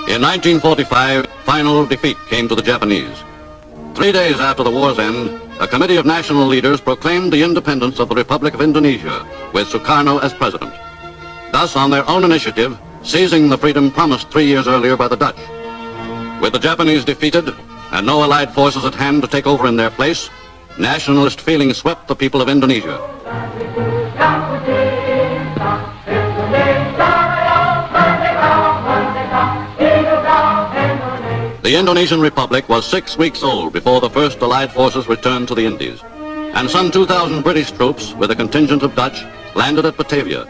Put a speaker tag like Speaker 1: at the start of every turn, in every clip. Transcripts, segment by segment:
Speaker 1: In 1945, final defeat came to the Japanese. 3 days after the war's end, a committee of national leaders proclaimed the independence of the Republic of Indonesia, with Sukarno as president. Thus, on their own initiative, seizing the freedom promised 3 years earlier by the Dutch. With the Japanese defeated and no Allied forces at hand to take over in their place, nationalist feeling swept the people of Indonesia. The Indonesian Republic was 6 weeks old before the first Allied forces returned to the Indies, and some 2,000 British troops, with a contingent of Dutch, landed at Batavia.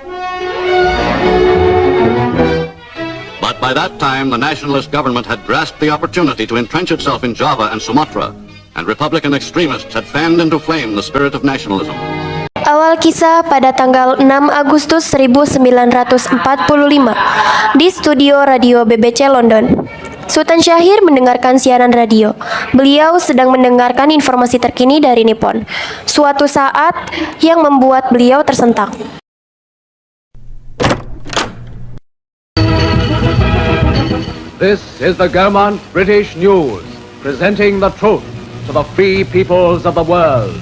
Speaker 1: But by that time, the nationalist government had grasped the opportunity to entrench itself in Java and Sumatra, and Republican extremists had fanned into flame the spirit of nationalism.
Speaker 2: Awal kisah pada tanggal 6 Agustus 1945 di studio radio BBC London. Sultan Syahir mendengarkan siaran radio. Beliau sedang mendengarkan informasi terkini dari Nippon. Suatu saat yang membuat beliau tersentak.
Speaker 3: This is the Gaumont British News, presenting the truth to the free peoples of the world.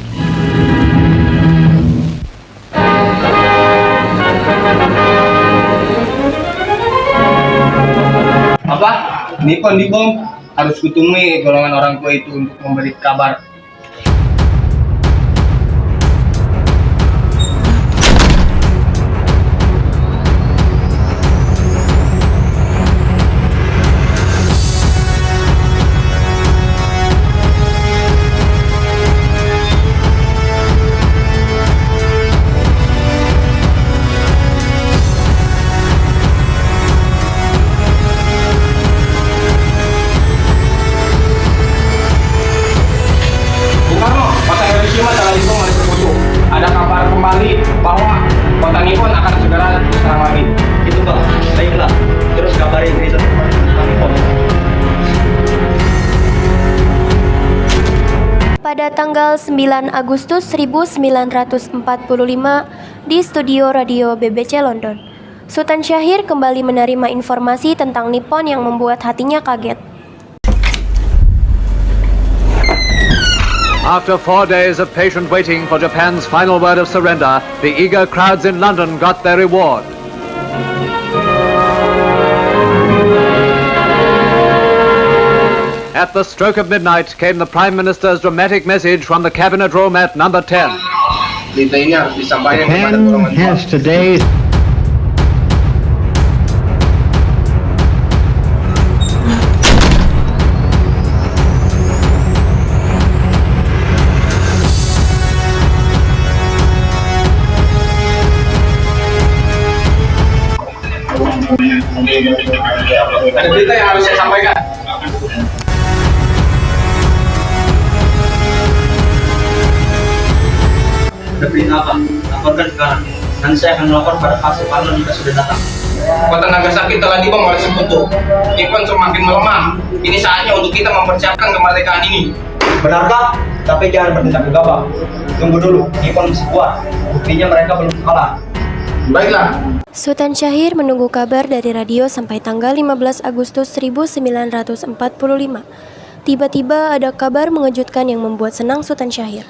Speaker 4: Apa? Nippon dibom, harus kutemui golongan orang tua itu untuk memberi kabar. Ada kabar kembali bahwa kota Nippon akan segera diserang lagi.
Speaker 5: Itu Bang, baiklah. Terus kabarin itu kota Nippon.
Speaker 2: Pada tanggal 9 Agustus 1945 di studio radio BBC London, Sultan Syahir kembali menerima informasi tentang Nippon yang membuat hatinya kaget.
Speaker 3: After 4 days of patient waiting for Japan's final word of surrender, the eager crowds in London got their reward. At the stroke of midnight came the Prime Minister's dramatic message from the Cabinet Room at number 10.
Speaker 4: Berita ini harus disampaikan kepada golongan tua. Ada berita yang harus saya sampaikan.
Speaker 5: Ada berita apa? Laporkan sekarang. Nanti saya akan melapor pada Pak Sukarno jika sudah datang.
Speaker 4: Kota Nagasaki telah dibom oleh sekutu. Nippon semakin melemah. Ini saatnya untuk kita mempersiapkan kemerdekaan ini.
Speaker 5: Benarkah? Tapi jangan bertindak gegabah. Tunggu dulu, Nippon masih kuat. Buktinya mereka belum kalah.
Speaker 4: Baiklah.
Speaker 2: Sultan Syahir menunggu kabar dari radio sampai tanggal 15 Agustus 1945. Tiba-tiba ada kabar mengejutkan yang membuat senang Sultan Syahir.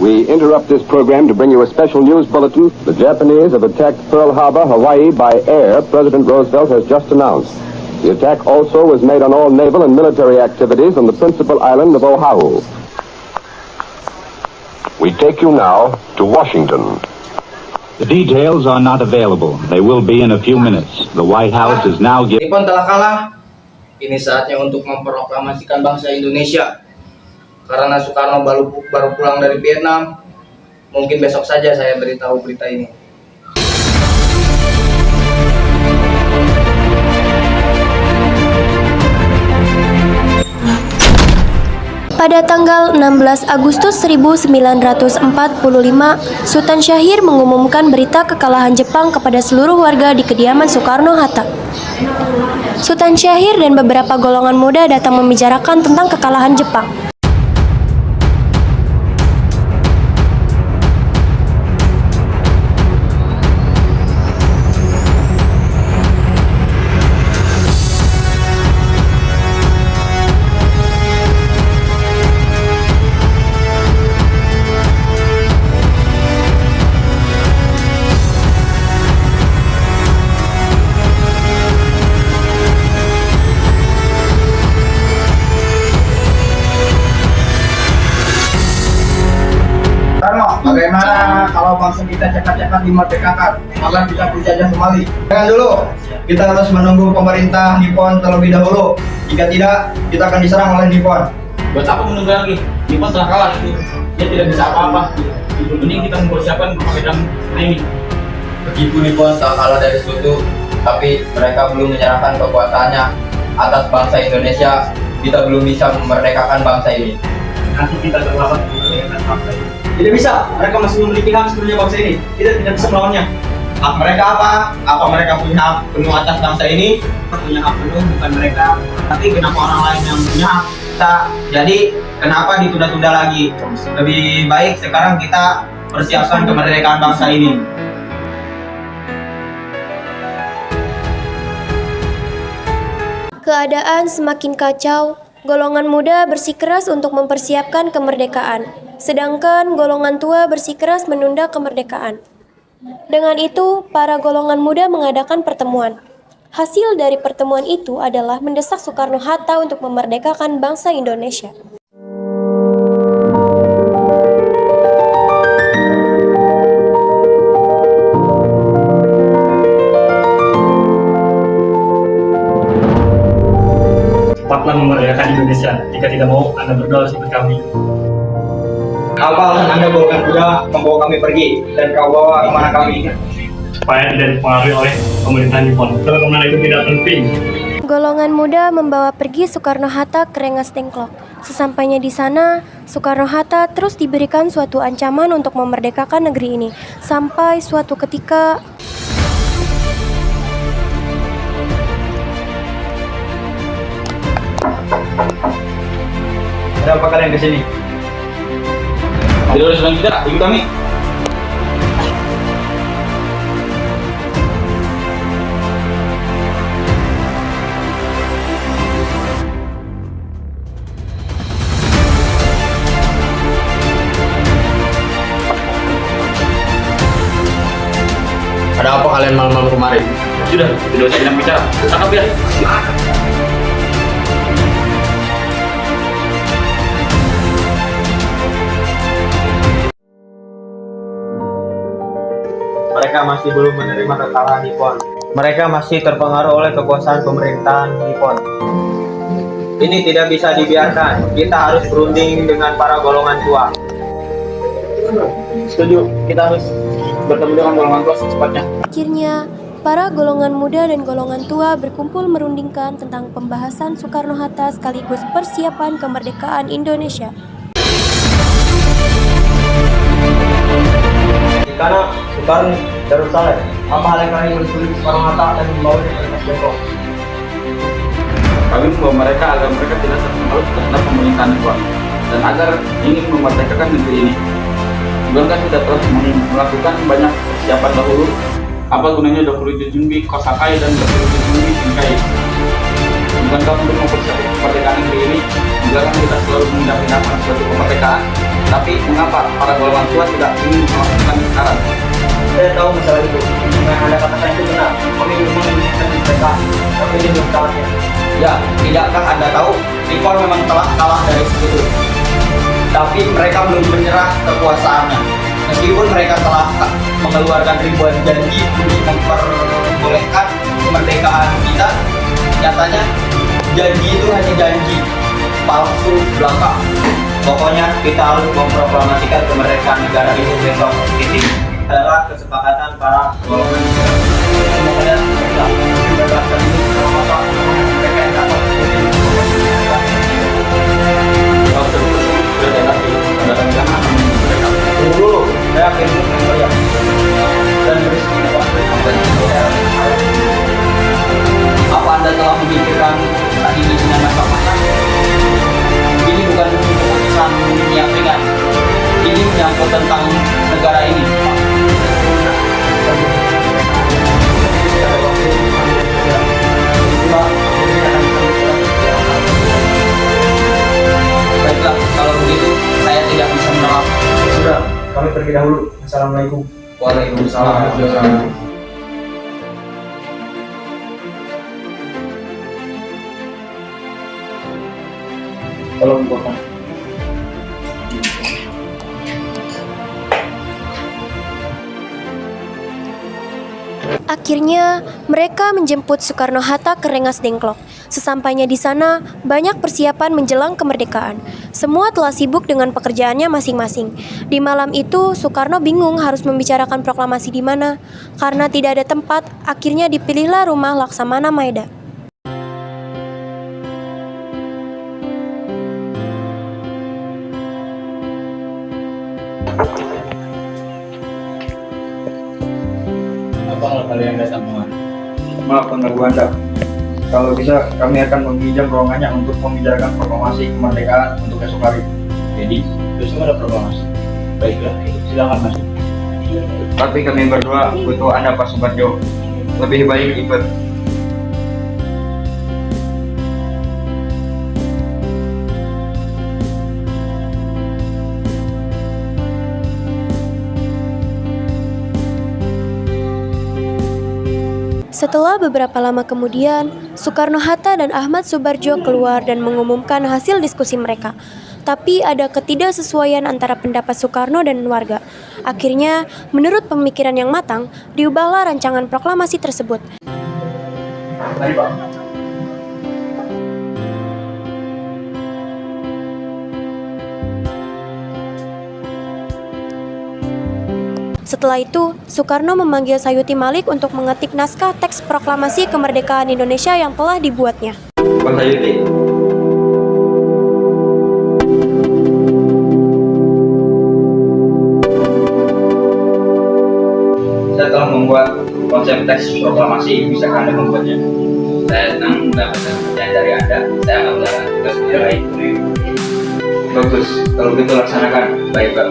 Speaker 6: We interrupt this program to bring you a special news bulletin. The Japanese have attacked Pearl Harbor, Hawaii by air, President Roosevelt has just announced. The attack also was made on all naval and military activities on the principal island of Oahu. We take you now to Washington.
Speaker 7: The details are not available. They will be in a few minutes. The White House is now giving...
Speaker 4: Nippon telah kalah. Ini saatnya untuk memproklamasikan bangsa Indonesia. Karena Sukarno baru pulang dari Vietnam, mungkin besok saja saya beritahu berita ini.
Speaker 2: Pada tanggal 16 Agustus 1945, Sultan Syahir mengumumkan berita kekalahan Jepang kepada seluruh warga di kediaman Soekarno-Hatta. Sultan Syahir dan beberapa golongan muda datang membicarakan tentang kekalahan Jepang.
Speaker 5: Karno, bagaimana kalau bangsa kita cepat-cepat dimerdekakan agar kita dijajah kembali? Jangan dulu, kita harus menunggu pemerintah Nippon terlebih dahulu. Jika tidak, kita akan diserang oleh Nippon.
Speaker 8: Buat apa menunggu lagi? Nippon telah kalah. Dia tidak bisa apa-apa. Mending kita mempersiapkan medan ini.
Speaker 4: Meskipun Nippon telah kalah dari sekutu, tapi mereka belum menyerahkan kekuatannya atas bangsa Indonesia. Kita belum bisa memerdekakan bangsa ini.
Speaker 8: Nanti kita terlambat memerdekakan bangsa ini.
Speaker 5: Tidak bisa, mereka masih memiliki hak sepenuhnya bangsa ini. Kita tidak bisa melawannya. Hak mereka apa? Apa mereka punya hak penuh atas bangsa ini?
Speaker 8: Punya hak penuh bukan mereka, tapi kenapa orang lain yang punya hak?
Speaker 5: Jadi, kenapa ditunda-tunda lagi? Lebih baik sekarang kita persiapkan kemerdekaan bangsa ini.
Speaker 2: Keadaan semakin kacau, golongan muda bersikeras untuk mempersiapkan kemerdekaan, sedangkan golongan tua bersikeras menunda kemerdekaan. Dengan itu, para golongan muda mengadakan pertemuan. Hasil dari pertemuan itu adalah mendesak Soekarno-Hatta untuk memerdekakan bangsa Indonesia.
Speaker 8: Cepatlah memerdekakan Indonesia. Jika tidak mau, Anda berdua harus ikut kami.
Speaker 5: Apa alasan Anda bawakan kuda membawa kami pergi dan kau bawa kemana kami?
Speaker 8: Supaya tidak dipengaruhi oleh pemerintah Nippon. Kalau kemana itu tidak penting.
Speaker 2: Golongan muda membawa pergi Soekarno-Hatta ke Rengas Dengklok. Sesampainya di sana, Soekarno-Hatta terus diberikan suatu ancaman untuk memerdekakan negeri ini. Sampai suatu ketika...
Speaker 5: Ada apa kalian kesini?
Speaker 8: Tidak harus sedang kita, ikut kami.
Speaker 4: Ada apa kalian malam-malam kemarin?
Speaker 8: Sudah, tidak usah bilang bicara. Tangkap dia.
Speaker 5: Mereka masih belum menerima kekalahan Nippon. Mereka masih terpengaruh oleh kekuasaan pemerintahan Nippon. Ini tidak bisa dibiarkan. Kita harus berunding dengan para golongan tua.
Speaker 8: Setuju, kita harus bertemu dengan golongan tua secepatnya.
Speaker 2: Akhirnya, para golongan muda dan golongan tua berkumpul merundingkan tentang pembahasan Soekarno-Hatta sekaligus persiapan kemerdekaan Indonesia.
Speaker 5: Karena Soekarno Darussalam, apa hal yang kalian menculik Soekarno-Hatta dan membawanya ke Rengas Dengklok?
Speaker 9: Kami membawa mereka agar mereka tidak terpengaruh terhadap pemerintahan Nippon dan agar ingin memerdekakan negeri ini. Bukankah kita telah melakukan banyak persiapan dahulu? Apa gunanya Dokurutu Junbi Kosakai dan Dokurutu Junbi Shinkai? Bukankah untuk mempersiapkan kemerdekaan negeri ini, bukankah kita selalu mendampingkan suatu kemerdekaan? Tapi mengapa para golongan tua tidak ingin melakukan sekarang?
Speaker 5: Saya tahu masalah itu. Yang Anda katakan itu benar. Kami memang menginginkan kemerdekaan, tapi ini belum saatnya.
Speaker 4: Ya, tidakkah Anda tahu Nippon memang telah kalah dari sekutu? Tapi mereka belum menyerah kekuasaannya. Meskipun mereka telah mengeluarkan ribuan janji untuk memperbolehkan kemerdekaan kita, nyatanya janji itu hanya janji palsu belaka. Pokoknya kita harus memproklamasikan kemerdekaan negara ini besok. Ini adalah kesepakatan para golongan. Semoga kita bebaskan ini sama-sama mereka yang dapat tunggu dulu, saya akan membayar dan berisiko apa Anda telah memikirkan saat ini dengan matang-matang? Ini bukan keputusan yang ringan. Ini menyangkut tentang negara ini. Baiklah, kalau begitu saya tidak bisa menolak.
Speaker 5: Sudah, kami pergi dahulu. Assalamualaikum.
Speaker 4: Waalaikumsalam.
Speaker 5: Tolong buatkan.
Speaker 2: Akhirnya, mereka menjemput Soekarno-Hatta ke Rengas Dengklok. Sesampainya di sana, banyak persiapan menjelang kemerdekaan. Semua telah sibuk dengan pekerjaannya masing-masing. Di malam itu, Soekarno bingung harus membicarakan proklamasi di mana. Karena tidak ada tempat, akhirnya dipilihlah rumah Laksamana Maeda.
Speaker 8: Apa kalian datang kemari?
Speaker 4: Maaf mengganggu Anda. Kalau bisa, kami akan meminjam ruangannya untuk membicarakan proklamasi kemerdekaan untuk esok hari.
Speaker 8: Jadi, besok ada proklamasi. Baiklah, silakan masuk.
Speaker 4: Tapi kami berdua butuh Anda, Pak Subarjo. Lebih baik ikut.
Speaker 2: Setelah beberapa lama kemudian, Soekarno-Hatta dan Ahmad Subarjo keluar dan mengumumkan hasil diskusi mereka. Tapi ada ketidaksesuaian antara pendapat Soekarno dan warga. Akhirnya, menurut pemikiran yang matang, diubahlah rancangan proklamasi tersebut.
Speaker 4: Mari, Pak.
Speaker 2: Setelah itu, Soekarno memanggil Sayuti Malik untuk mengetik naskah teks proklamasi kemerdekaan Indonesia yang telah dibuatnya.
Speaker 4: Pak Sayuti. Saya telah membuat konsep teks proklamasi, bisa Anda membuatnya?
Speaker 8: Saya senang mendapat pertanyaan dari Anda. Saya akan melakukan tugas segera itu.
Speaker 4: Bagus, kalau gitu laksanakan. Baik, Pak.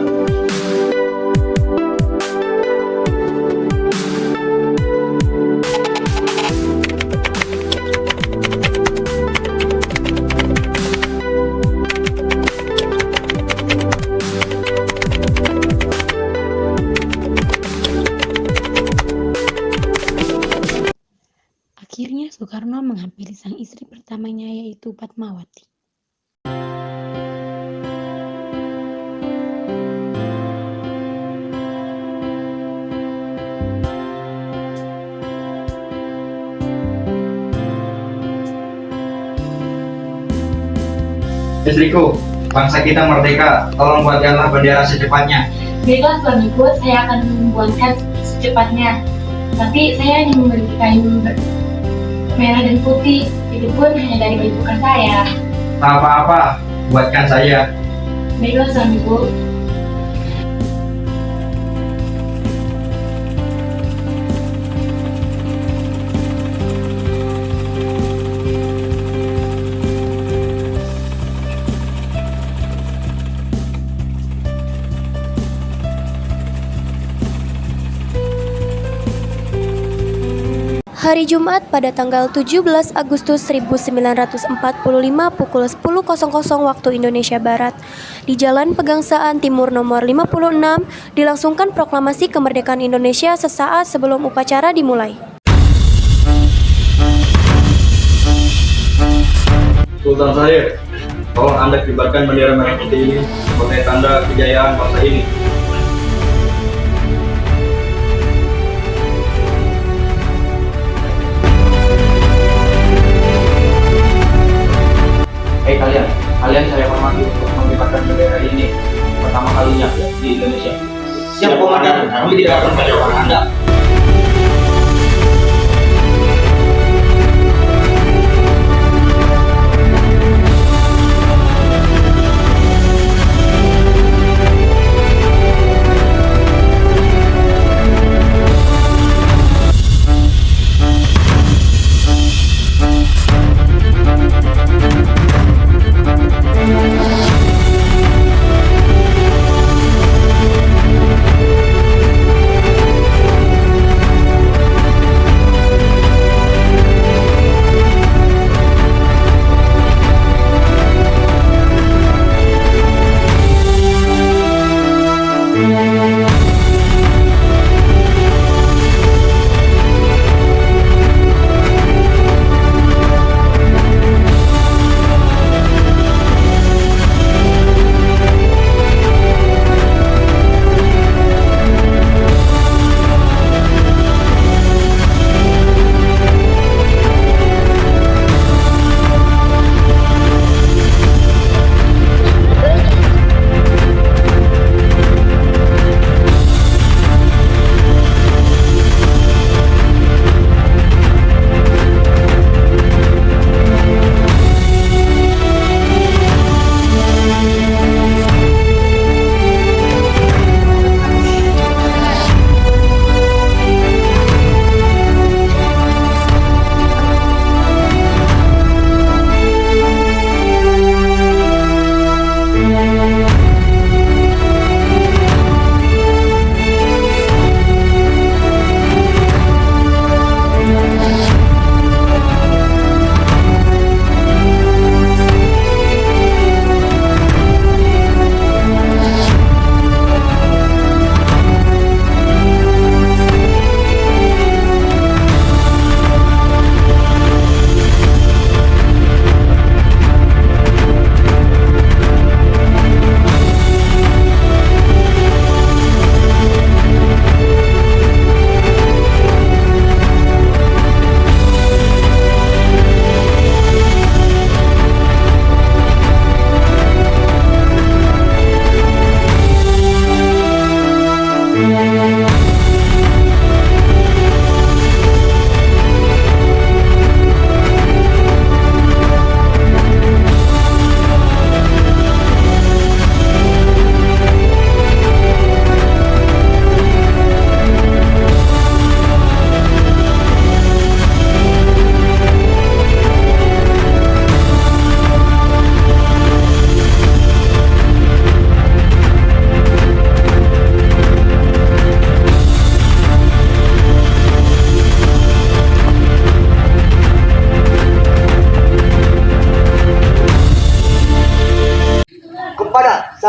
Speaker 10: Akhirnya Soekarno menghampiri sang istri pertamanya yaitu Fatmawati.
Speaker 4: Istriku, bangsa kita merdeka, tolong buatkanlah bendera secepatnya.
Speaker 11: Baiklah suamiku, saya akan membuatkan secepatnya. Tapi saya hanya memiliki kain merah dan putih, itu pun hanya dari baju bekas saya.
Speaker 4: Tak apa-apa, buatkan saya.
Speaker 11: Baiklah suamiku.
Speaker 2: Hari Jumat pada tanggal 17 Agustus 1945 pukul 10.00 waktu Indonesia Barat, di Jalan Pegangsaan Timur nomor 56 dilangsungkan proklamasi kemerdekaan Indonesia sesaat sebelum upacara dimulai.
Speaker 4: Sultan Syahrir, tolong Anda kibarkan bendera merah putih ini sebagai tanda kejayaan bangsa ini.
Speaker 8: Kalian saya hormati untuk mengibarkan bendera ini pertama kalinya di Indonesia.
Speaker 4: Siap, Komandan. Kami tidak akan menjawab Anda.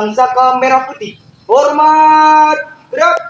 Speaker 4: Sang Saka Merah Putih. Hormat, gerak.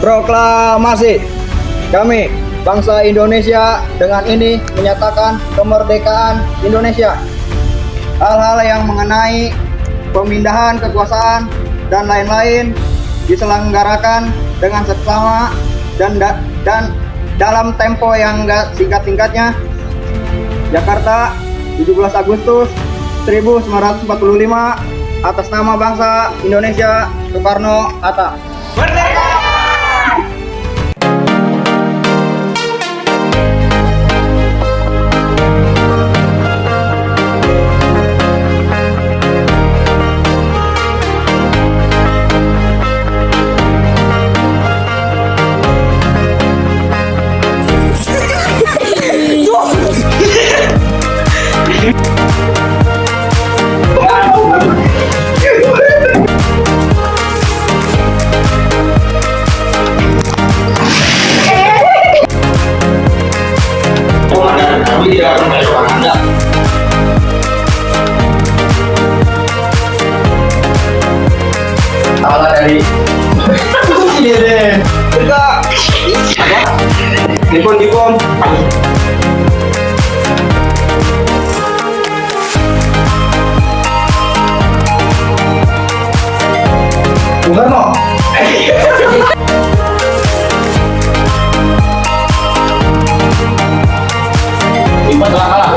Speaker 4: Proklamasi. Kami, bangsa Indonesia, dengan ini menyatakan kemerdekaan Indonesia. Hal-hal yang mengenai pemindahan kekuasaan dan lain-lain diselenggarakan dengan seksama dan dalam tempo yang singkat-singkatnya. Jakarta, 17 Agustus 1945, atas nama bangsa Indonesia, Soekarno-Hatta. Merdeka! Salah dari ini deh. Enggak. Apa? Dipon. Bukan mau.
Speaker 8: Lipat telah kalah.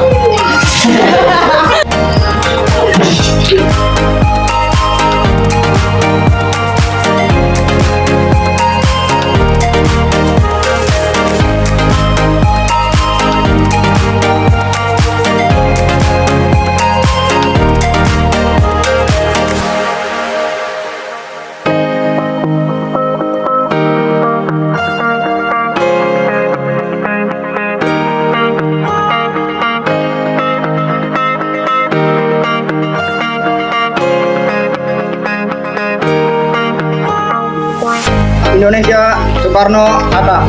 Speaker 4: Indonesia, Soekarno-Hatta.